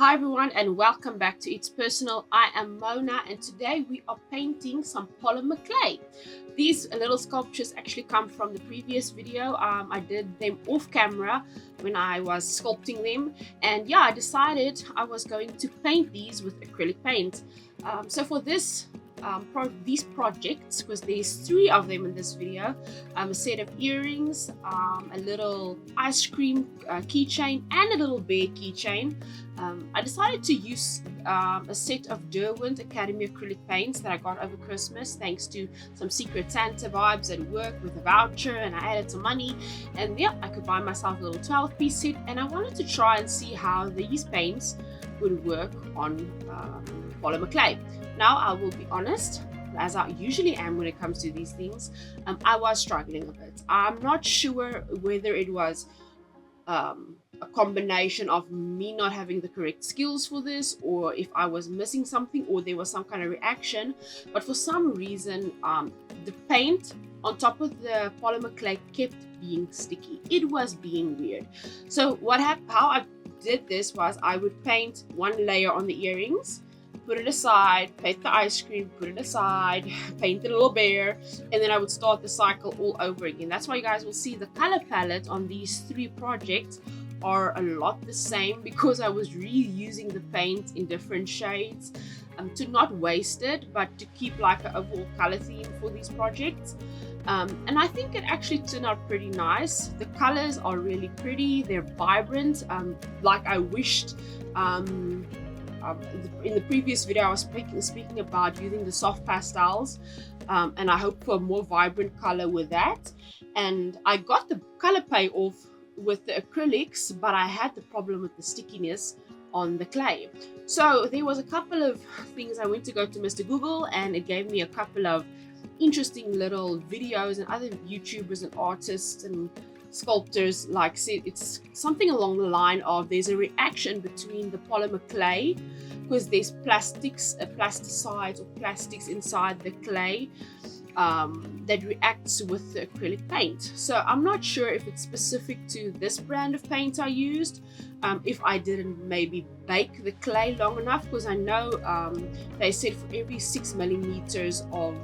Hi everyone and welcome back to It's Personal. I am Mona and today we are painting some polymer clay. These little sculptures actually come from the previous video. I did them off camera when I was sculpting them, and yeah, I decided I was going to paint these with acrylic paint. So for this these projects, because there's three of them in this video, a set of earrings, a little ice cream keychain, and a little bear keychain. I decided to use a set of Derwent Academy acrylic paints that I got over Christmas thanks to some Secret Santa vibes at work with a voucher, and I added some money, and yeah, I could buy myself a little 12-piece set, and I wanted to try and see how these paints would work on polymer clay. Now, I will be honest, as I usually am when it comes to these things, I was struggling a bit. I'm not sure whether it was a combination of me not having the correct skills for this, or if I was missing something, or there was some kind of reaction. But for some reason, the paint on top of the polymer clay kept being sticky. It was being weird. So how I did this was I would paint one layer on the earrings, put it aside, paint the ice cream, put it aside, paint the little bear, and then I would start the cycle all over again. That's why you guys will see the color palette on these three projects are a lot the same, because I was reusing the paint in different shades to not waste it, but to keep like an overall color theme for these projects. And I think it actually turned out pretty nice. The colors are really pretty, they're vibrant, like I wished. In the previous video I was speaking about using the soft pastels, and I hope for a more vibrant color with that. And I got the color payoff with the acrylics, but I had the problem with the stickiness on the clay. So there was a couple of things. I went to go to Mr. Google, and it gave me a couple of interesting little videos, and other YouTubers and artists and sculptors like said it's something along the line of there's a reaction between the polymer clay, because there's plasticides or plastics inside the clay that reacts with the acrylic paint. So I'm not sure if it's specific to this brand of paint I used, if I didn't maybe bake the clay long enough, because I know they said for every 6 millimeters of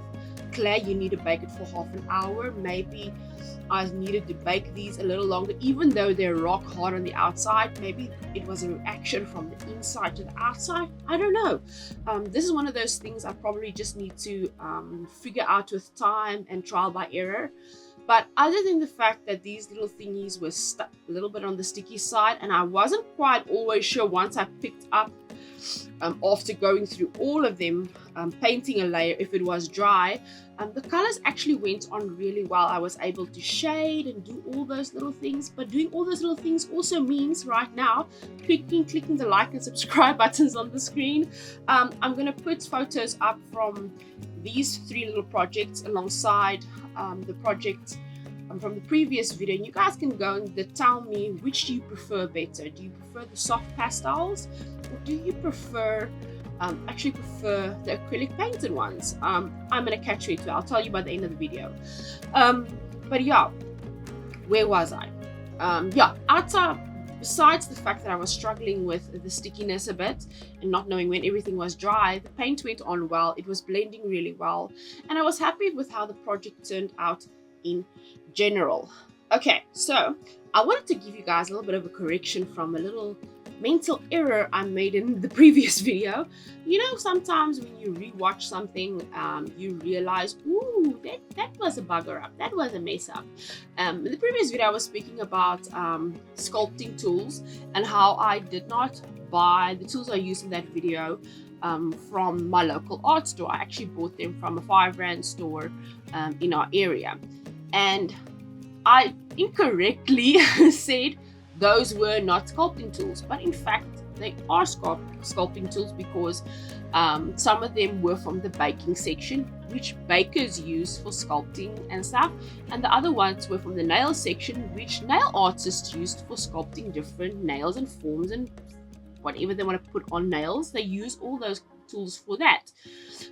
clay you need to bake it for half an hour. Maybe I needed to bake these a little longer, even though they're rock hard on the outside. Maybe it was a reaction from the inside to the outside. I don't know. This is one of those things I probably just need to figure out with time and trial by error. But other than the fact that these little thingies were stuck a little bit on the sticky side, and I wasn't quite always sure once I picked up after going through all of them, painting a layer, if it was dry, the colors actually went on really well. I was able to shade and do all those little things, but doing all those little things also means right now clicking the like and subscribe buttons on the screen. I'm going to put photos up from these three little projects alongside the project from the previous video, and you guys can go and tell me which do you prefer better. Do you prefer the soft pastels, or do you prefer actually prefer the acrylic painted ones? I'm gonna catch you too. I'll tell you by the end of the video. But yeah, where was I? Besides the fact that I was struggling with the stickiness a bit and not knowing when everything was dry, the paint went on well. It was blending really well, and I was happy with how the project turned out in general. Okay, so I wanted to give you guys a little bit of a correction from a little mental error I made in the previous video. You know, sometimes when you rewatch something, you realize, ooh, that was a bugger up, that was a mess up. In the previous video I was speaking about sculpting tools, and how I did not buy the tools I used in that video from my local art store. I actually bought them from a 5 Rand store in our area, and I incorrectly said those were not sculpting tools, but in fact they are sculpting tools, because some of them were from the baking section, which bakers use for sculpting and stuff, and the other ones were from the nail section, which nail artists used for sculpting different nails and forms and whatever they want to put on nails. They use all those tools for that.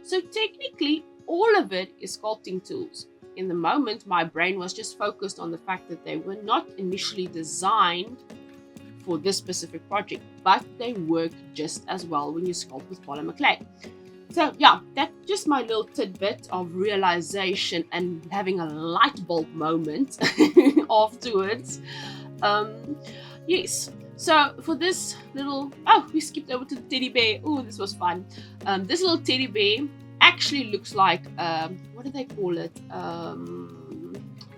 So technically all of it is sculpting tools. In the moment, my brain was just focused on the fact that they were not initially designed for this specific project, but they work just as well when you sculpt with polymer clay. So yeah, that's just my little tidbit of realization and having a light bulb moment afterwards. Yes, so for this little, oh, we skipped over to the teddy bear. Oh, this was fun. This little teddy bear actually looks like, what do they call it?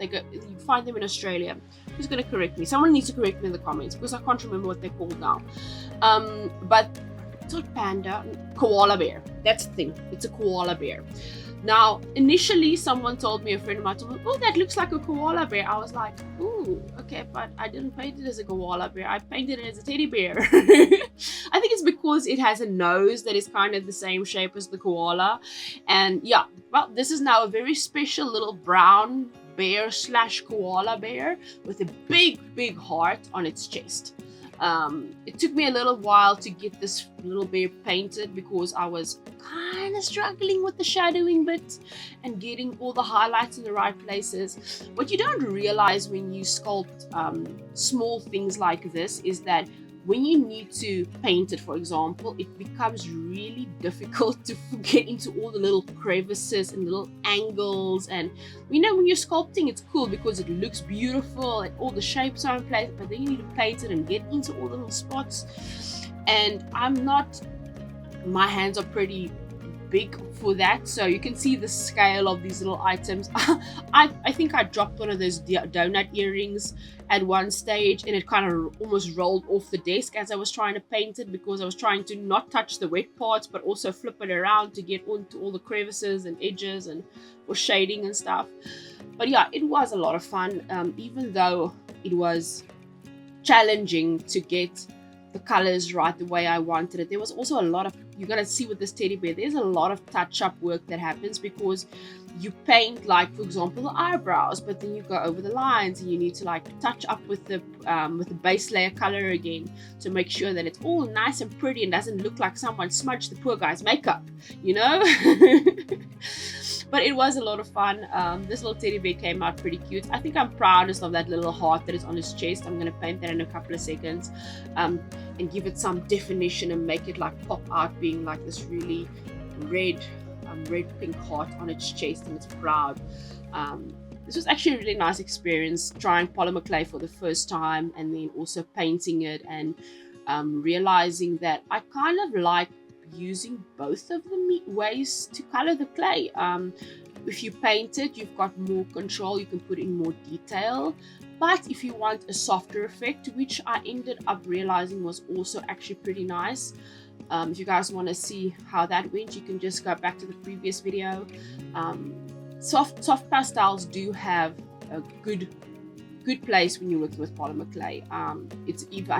You find them in Australia. Who's going to correct me? Someone needs to correct me in the comments because I can't remember what they're called now. But it's not panda, koala bear. That's the thing. It's a koala bear. Now, initially, someone told me, a friend of mine told me, oh, that looks like a koala bear. I was like, ooh, okay, but I didn't paint it as a koala bear. I painted it as a teddy bear. I think it's because it has a nose that is kind of the same shape as the koala. And yeah, well, this is now a very special little brown bear / koala bear with a big heart on its chest. It took me a little while to get this little bear painted because I was kind of struggling with the shadowing bit and getting all the highlights in the right places. What you don't realize when you sculpt small things like this is that when you need to paint it, for example, it becomes really difficult to get into all the little crevices and little angles. And you know, when you're sculpting, it's cool because it looks beautiful and all the shapes are in place, but then you need to paint it and get into all the little spots. And my hands are pretty big for that, so you can see the scale of these little items. I think I dropped one of those donut earrings at one stage and it kind of almost rolled off the desk as I was trying to paint it because I was trying to not touch the wet parts but also flip it around to get onto all the crevices and edges and for shading and stuff. But yeah, it was a lot of fun, even though it was challenging to get the colors right the way I wanted it. There was also a lot of, you're gonna see with this teddy bear, there's a lot of touch-up work that happens because you paint, like for example the eyebrows, but then you go over the lines and you need to like touch up with the base layer color again to make sure that it's all nice and pretty and doesn't look like someone smudged the poor guy's makeup, you know. But it was a lot of fun. This little teddy bear came out pretty cute. I think I'm proudest of that little heart that is on his chest. I'm going to paint that in a couple of seconds and give it some definition and make it like pop out, being like this really red pink heart on its chest, and it's proud. This was actually a really nice experience, trying polymer clay for the first time and then also painting it and realizing that I kind of like using both of the ways to color the clay. If you paint it, you've got more control, you can put in more detail. But if you want a softer effect, which I ended up realizing was also actually pretty nice, if you guys want to see how that went, you can just go back to the previous video. Soft pastels do have a good place when you're working with polymer clay. I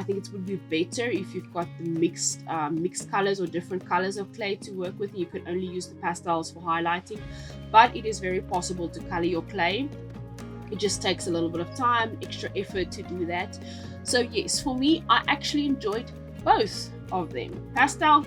think it would be better if you've got the mixed colors or different colors of clay to work with. You can only use the pastels for highlighting, but it is very possible to color your clay. It just takes a little bit of time, extra effort to do that. So yes, for me, I actually enjoyed both of them, pastel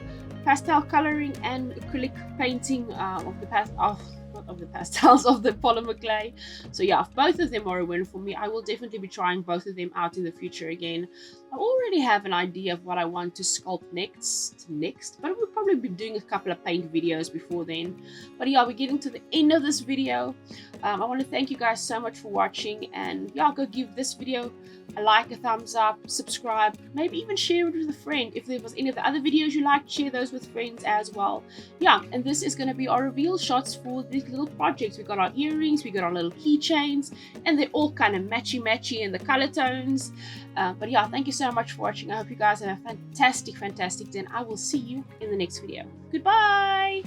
coloring and acrylic painting of the pastels of the polymer clay. So yeah, both of them are a win for me. I will definitely be trying both of them out in the future again. I already have an idea of what I want to sculpt next, but we'll probably be doing a couple of paint videos before then. But yeah, we're getting to the end of this video. I want to thank you guys so much for watching, and yeah, go give this video a like, a thumbs up, subscribe, maybe even share it with a friend. If there was any of the other videos you liked, share those with friends as well. Yeah, and this is going to be our reveal shots for these little projects. We got our earrings, we got our little keychains, and they're all kind of matchy in the color tones. But yeah, thank you so much for watching. I hope you guys have a fantastic day, and I will see you in the next video. Goodbye.